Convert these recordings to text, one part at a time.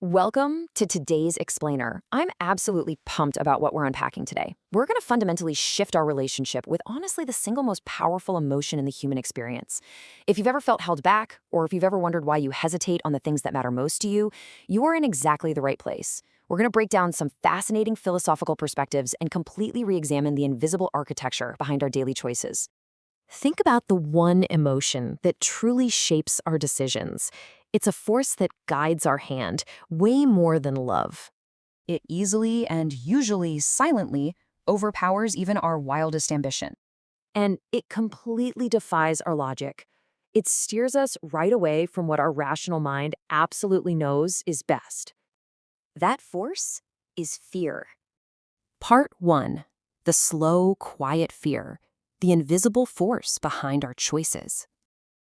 Welcome to today's Explainer. I'm absolutely pumped about what we're unpacking today. We're going to fundamentally shift our relationship with honestly the single most powerful emotion in the human experience. If you've ever felt held back, or if you've ever wondered why you hesitate on the things that matter most to you, you are in exactly the right place. We're going to break down some fascinating philosophical perspectives and completely re-examine the invisible architecture behind our daily choices. Think about the one emotion that truly shapes our decisions. It's a force that guides our hand, way more than love. It easily and usually silently overpowers even our wildest ambition. And it completely defies our logic. It steers us right away from what our rational mind absolutely knows is best. That force is fear. Part 1. The slow, quiet fear. The invisible force behind our choices.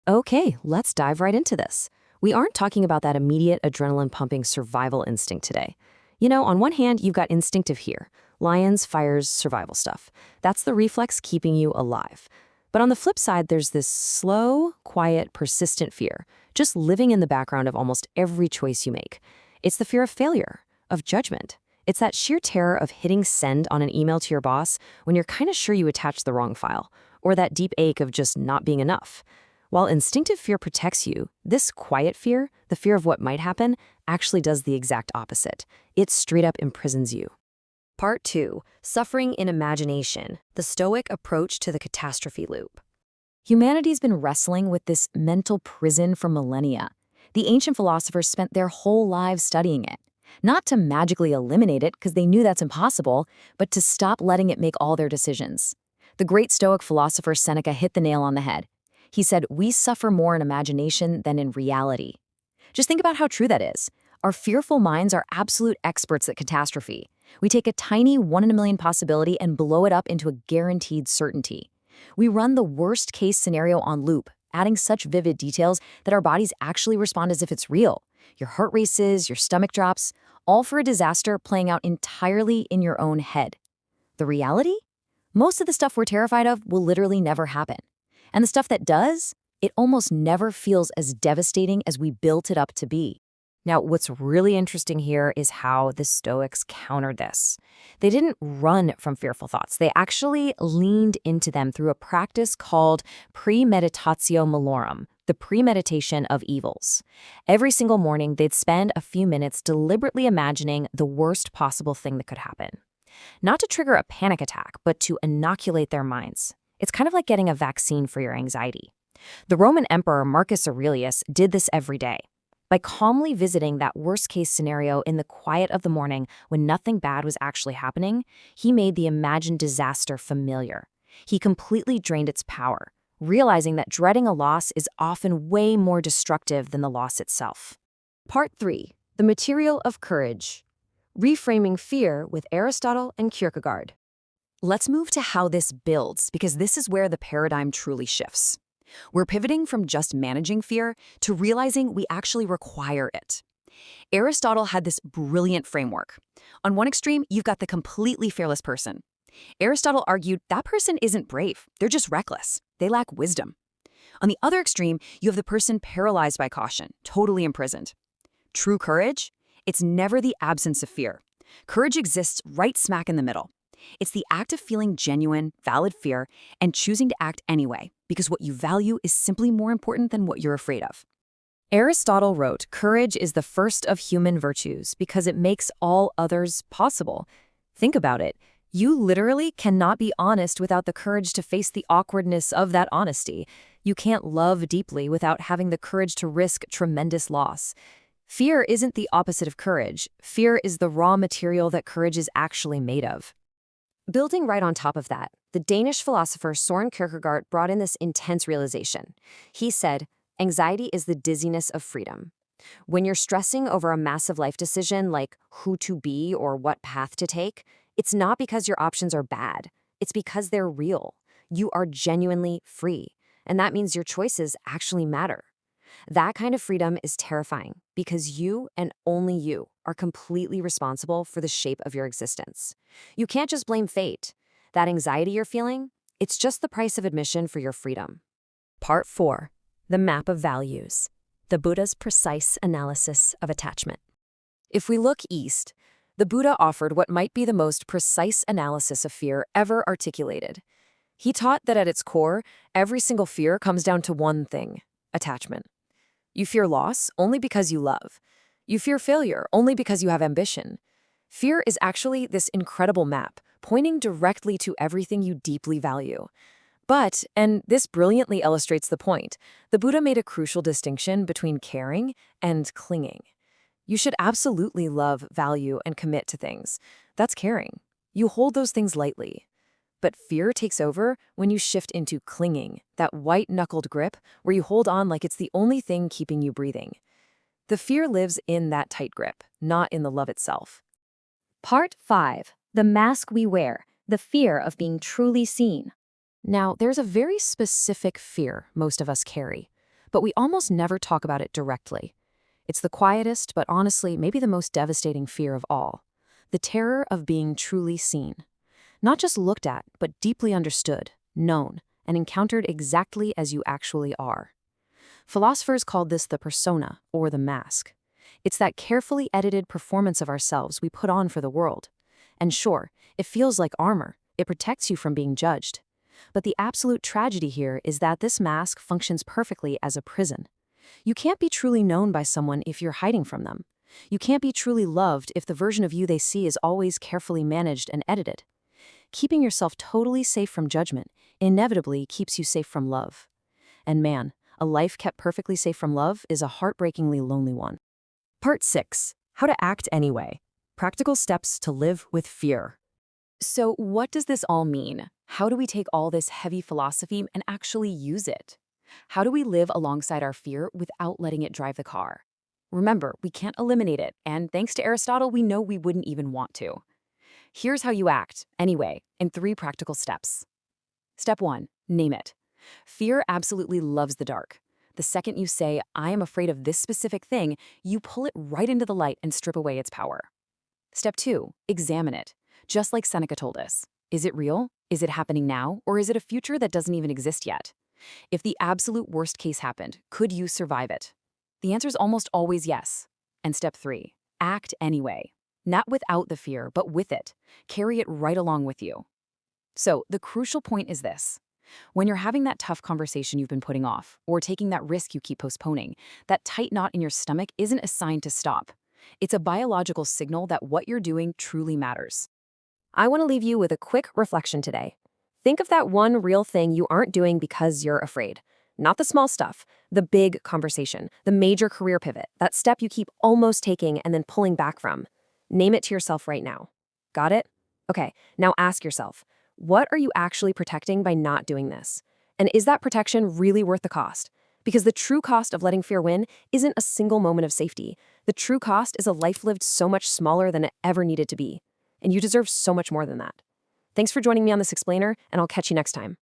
Okay, let's dive right into this. We aren't talking about that immediate adrenaline-pumping survival instinct today. You know, on one hand, you've got instinctive fear. Lions, fires, survival stuff. That's the reflex keeping you alive. But on the flip side, there's this slow, quiet, persistent fear, just living in the background of almost every choice you make. It's the fear of failure, of judgment. It's that sheer terror of hitting send on an email to your boss when you're kind of sure you attached the wrong file, or that deep ache of just not being enough. While instinctive fear protects you, this quiet fear, the fear of what might happen, actually does the exact opposite. It straight up imprisons you. Part 2. Suffering in imagination, the Stoic approach to the catastrophe loop. Humanity's been wrestling with this mental prison for millennia. The ancient philosophers spent their whole lives studying it. Not to magically eliminate it, because they knew that's impossible, but to stop letting it make all their decisions. The great Stoic philosopher Seneca hit the nail on the head. He said, "We suffer more in imagination than in reality." Just think about how true that is. Our fearful minds are absolute experts at catastrophe. We take a tiny 1 in a million possibility and blow it up into a guaranteed certainty. We run the worst case scenario on loop, adding such vivid details that our bodies actually respond as if it's real. Your heart races, your stomach drops, all for a disaster playing out entirely in your own head. The reality? Most of the stuff we're terrified of will literally never happen. And the stuff that does, it almost never feels as devastating as we built it up to be. Now, what's really interesting here is how the Stoics countered this. They didn't run from fearful thoughts. They actually leaned into them through a practice called Premeditatio malorum, the premeditation of evils. Every single morning, they'd spend a few minutes deliberately imagining the worst possible thing that could happen. Not to trigger a panic attack, but to inoculate their minds. It's kind of like getting a vaccine for your anxiety. The Roman Emperor Marcus Aurelius did this every day. By calmly visiting that worst-case scenario in the quiet of the morning when nothing bad was actually happening, he made the imagined disaster familiar. He completely drained its power, realizing that dreading a loss is often way more destructive than the loss itself. Part 3. The material of courage. Reframing fear with Aristotle and Kierkegaard. Let's move to how this builds, because this is where the paradigm truly shifts. We're pivoting from just managing fear to realizing we actually require it. Aristotle had this brilliant framework. On one extreme, you've got the completely fearless person. Aristotle argued that person isn't brave, they're just reckless. They lack wisdom. On the other extreme, you have the person paralyzed by caution, totally imprisoned. True courage? It's never the absence of fear. Courage exists right smack in the middle. It's the act of feeling genuine, valid fear and choosing to act anyway, because what you value is simply more important than what you're afraid of. Aristotle wrote, "Courage is the first of human virtues because it makes all others possible." Think about it. You literally cannot be honest without the courage to face the awkwardness of that honesty. You can't love deeply without having the courage to risk tremendous loss. Fear isn't the opposite of courage. Fear is the raw material that courage is actually made of. Building right on top of that, the Danish philosopher Søren Kierkegaard brought in this intense realization. He said, "Anxiety is the dizziness of freedom." When you're stressing over a massive life decision like who to be or what path to take, it's not because your options are bad. It's because they're real. You are genuinely free, and that means your choices actually matter. That kind of freedom is terrifying because you and only you are completely responsible for the shape of your existence. You can't just blame fate. That anxiety you're feeling, it's just the price of admission for your freedom. Part 4. The map of values. The Buddha's precise analysis of attachment. If we look east, the Buddha offered what might be the most precise analysis of fear ever articulated. He taught that at its core, every single fear comes down to one thing: attachment. You fear loss only because you love. You fear failure only because you have ambition. Fear is actually this incredible map, pointing directly to everything you deeply value. But, and this brilliantly illustrates the point, the Buddha made a crucial distinction between caring and clinging. You should absolutely love, value, and commit to things. That's caring. You hold those things lightly. But fear takes over when you shift into clinging, that white-knuckled grip where you hold on like it's the only thing keeping you breathing. The fear lives in that tight grip, not in the love itself. Part 5. The mask we wear, the fear of being truly seen. Now, there's a very specific fear most of us carry, but we almost never talk about it directly. It's the quietest, but honestly, maybe the most devastating fear of all: the terror of being truly seen. Not just looked at, but deeply understood, known, and encountered exactly as you actually are. Philosophers called this the persona, or the mask. It's that carefully edited performance of ourselves we put on for the world. And sure, it feels like armor. It protects you from being judged. But the absolute tragedy here is that this mask functions perfectly as a prison. You can't be truly known by someone if you're hiding from them. You can't be truly loved if the version of you they see is always carefully managed and edited. Keeping yourself totally safe from judgment inevitably keeps you safe from love. And man, a life kept perfectly safe from love is a heartbreakingly lonely one. Part 6. How to act anyway. Practical steps to live with fear. So what does this all mean? How do we take all this heavy philosophy and actually use it? How do we live alongside our fear without letting it drive the car? Remember, we can't eliminate it, and thanks to Aristotle, we know we wouldn't even want to. Here's how you act, anyway, in 3 practical steps. Step 1. Name it. Fear absolutely loves the dark. The second you say, "I am afraid of this specific thing," you pull it right into the light and strip away its power. Step 2. Examine it. Just like Seneca told us. Is it real? Is it happening now? Or is it a future that doesn't even exist yet? If the absolute worst case happened, could you survive it? The answer is almost always yes. And step 3. Act anyway. Not without the fear, but with it. Carry it right along with you. So, the crucial point is this. When you're having that tough conversation you've been putting off, or taking that risk you keep postponing, that tight knot in your stomach isn't a sign to stop. It's a biological signal that what you're doing truly matters. I want to leave you with a quick reflection today. Think of that one real thing you aren't doing because you're afraid. Not the small stuff, the big conversation, the major career pivot, that step you keep almost taking and then pulling back from. Name it to yourself right now. Got it? Okay, now ask yourself, what are you actually protecting by not doing this? And is that protection really worth the cost? Because the true cost of letting fear win isn't a single moment of safety. The true cost is a life lived so much smaller than it ever needed to be. And you deserve so much more than that. Thanks for joining me on this explainer, and I'll catch you next time.